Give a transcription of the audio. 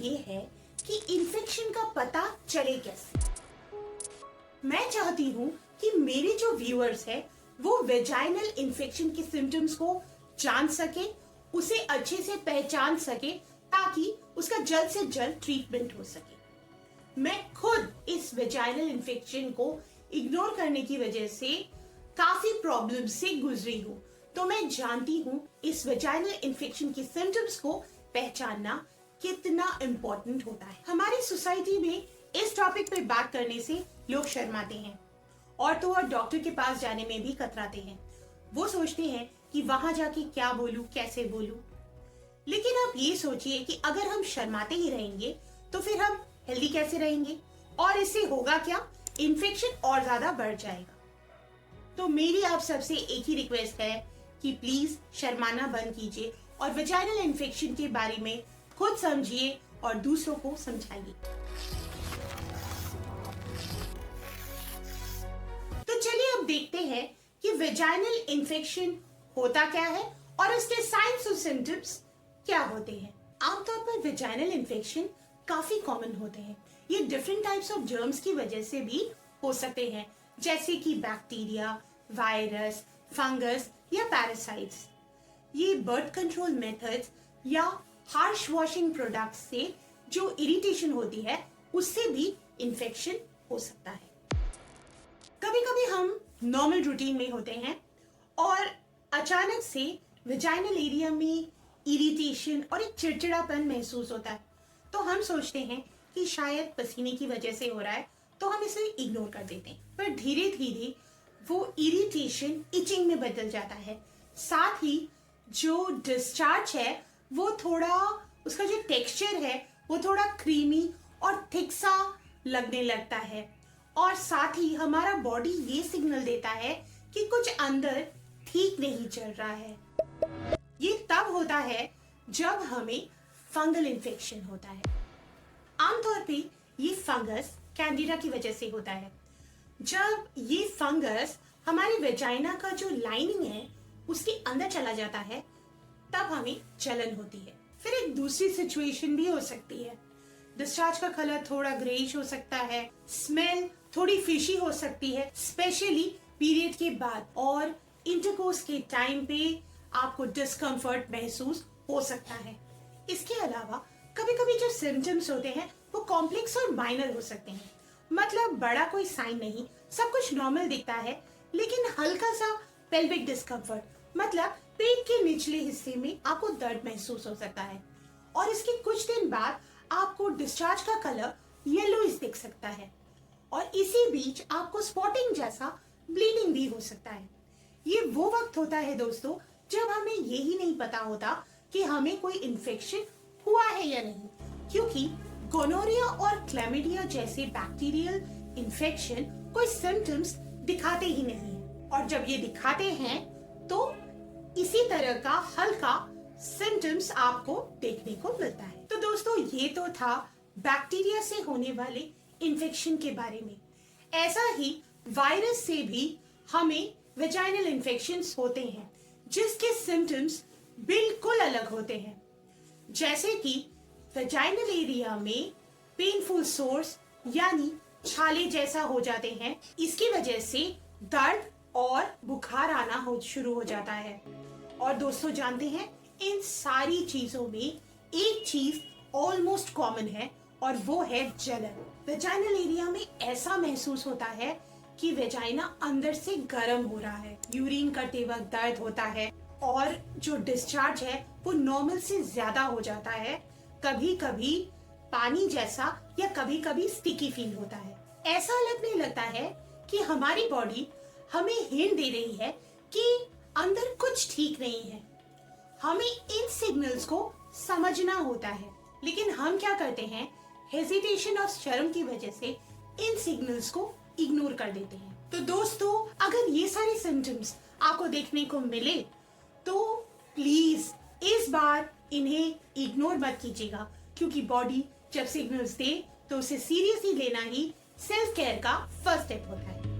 ये है कि इन्फेक्शन का पता चले कैसे। मैं चाहती हूँ कि मेरे जो व्यूअर्स हैं वो वेजाइनल इन्फेक्शन के सिम्टम्स को जान सके, उसे अच्छे से पहचान सके ताकि उसका जल्द से जल्द ट्रीटमेंट हो सके। मैं खुद इस वेजाइनल इन्फेक्शन को इग्नोर करने की वजह से काफी प्रॉब्लम से गुजरी हूँ, तो मैं जानती हूँ इस वेजाइनल इन्फेक्शन के सिम्टम्स को पहचानना कितना इम्पोर्टेंट होता है। हमारी सोसाइटी में इस टॉपिक पे बात करने से लोग शर्माते हैं और तो और डॉक्टर के पास जाने में भी कतराते हैं। वो सोचते हैं कि वहां जाके क्या बोलूं, कैसे बोलूं। लेकिन आप ये सोचिए कि अगर हम शर्माते ही रहेंगे तो फिर हम हेल्दी कैसे रहेंगे, और इससे होगा क्या, इन्फेक्शन और ज्यादा बढ़ जाएगा। तो मेरी आप सबसे एक ही रिक्वेस्ट है कि प्लीज शर्माना बंद कीजिए और वेजाइनल इन्फेक्शन के बारे में खुद समझिए और दूसरों को समझाइए। तो चलिए अब देखते हैं कि वेजाइनल इन्फेक्शन होता क्या है और इसके साइंस और सिम्टम्स क्या होते हैं। आमतौर पर वेजाइनल इन्फेक्शन काफी कॉमन होते हैं। ये डिफरेंट टाइप्स ऑफ जर्म्स की वजह से भी हो सकते हैं, जैसे कि बैक्टीरिया, वायरस, फंगस या पैरासाइट्स। ये बर्थ कंट्रोल मेथड्स या हार्श वॉशिंग प्रोडक्ट्स से जो इरिटेशन होती है उससे भी इन्फेक्शन हो सकता है। कभी कभी हम नॉर्मल रूटीन में होते हैं और अचानक से वेजाइनल एरिया में इरिटेशन और एक चिड़चिड़ापन महसूस होता है, तो हम सोचते हैं कि शायद पसीने की वजह से हो रहा है, तो हम इसे इग्नोर कर देते हैं। पर धीरे धीरे वो इरिटेशन इचिंग में बदल जाता है। साथ ही जो डिस्चार्ज है वो थोड़ा, उसका जो टेक्सचर है वो थोड़ा क्रीमी और थिक सा लगने लगता है, और साथ ही हमारा बॉडी ये सिग्नल देता है कि कुछ अंदर ठीक नहीं चल रहा है। ये तब होता है जब हमें फंगल इन्फेक्शन होता है। आमतौर पे ये फंगस कैंडिडा की वजह से होता है। जब ये फंगस हमारे वेजाइना का जो लाइनिंग है उसके अंदर चला जाता है तब हमें जलन होती है। फिर एक दूसरी सिचुएशन भी हो सकती है। डिस्चार्ज का कलर थोड़ा ग्रेइश हो सकता है, स्मेल थोड़ी फिशी हो सकती है, स्पेशली पीरियड के बाद, और इंटरकोर्स के टाइम पे आपको डिस्कम्फर्ट महसूस हो सकता है। इसके अलावा कभी कभी जो सिम्टम्स होते हैं वो कॉम्प्लेक्स और माइनर हो सकते हैं। मतलब बड़ा कोई साइन नहीं, सब कुछ नॉर्मल दिखता है, लेकिन हल्का सा पेल्विक डिस्कम्फर्ट, मतलब पेट के निचले हिस्से में आपको दर्द महसूस हो सकता है, और इसके कुछ दिन बाद आपको डिस्चार्ज का कलर येलोइश दिख सकता है, और इसी बीच आपको स्पॉटिंग जैसा ब्लीडिंग भी हो सकता है। ये वो वक्त होता है दोस्तों जब हमें यही नहीं पता होता कि हमें कोई इन्फेक्शन हुआ है या नहीं, क्योंकि गोनोरिया और क्लैमिडिया जैसे बैक्टीरियल इन्फेक्शन कोई सिम्टम्स दिखाते ही नहीं है, और जब ये दिखाते हैं तो इसी तरह का हल्का सिम्टम्स आपको देखने को मिलता है। तो दोस्तों ये तो था बैक्टीरिया से होने वाले इन्फेक्शन के बारे में। ऐसा ही वायरस से भी हमें वेजाइनल इन्फेक्शंस होते हैं जिसके सिम्टम्स बिल्कुल अलग होते हैं, जैसे कि वेजाइनल एरिया में पेनफुल सोर्स यानी छाले जैसा हो जाते हैं। इसकी वजह से दर्द और बुखार आना शुरू हो जाता है। और दोस्तों जानते हैं इन सारी चीजों में एक चीज ऑलमोस्ट कॉमन है और वो है जलन। वेजाइनल एरिया में ऐसा महसूस होता है कि वेजाइना अंदर से गर्म हो रहा है, यूरिन करते वक्त दर्द होता है, और जो डिस्चार्ज है वो नॉर्मल से ज्यादा हो जाता है। कभी कभी पानी जैसा या कभी कभी स्टिकी फील होता है। ऐसा लगने लगता है कि हमारी बॉडी हमें हिंट दे रही है कि अंदर कुछ ठीक नहीं है। हमें इन सिग्नल्स को समझना होता है, लेकिन हम क्या करते हैं, हेजिटेशन और शर्म की वजह से इन सिग्नल्स को इग्नोर कर देते हैं। तो दोस्तों अगर ये सारे सिम्टम्स आपको देखने को मिले तो प्लीज इस बार इन्हें इग्नोर मत कीजिएगा, क्योंकि बॉडी जब सिग्नल्स दे तो उसे सीरियसली लेना ही सेल्फ केयर का फर्स्ट स्टेप होता है।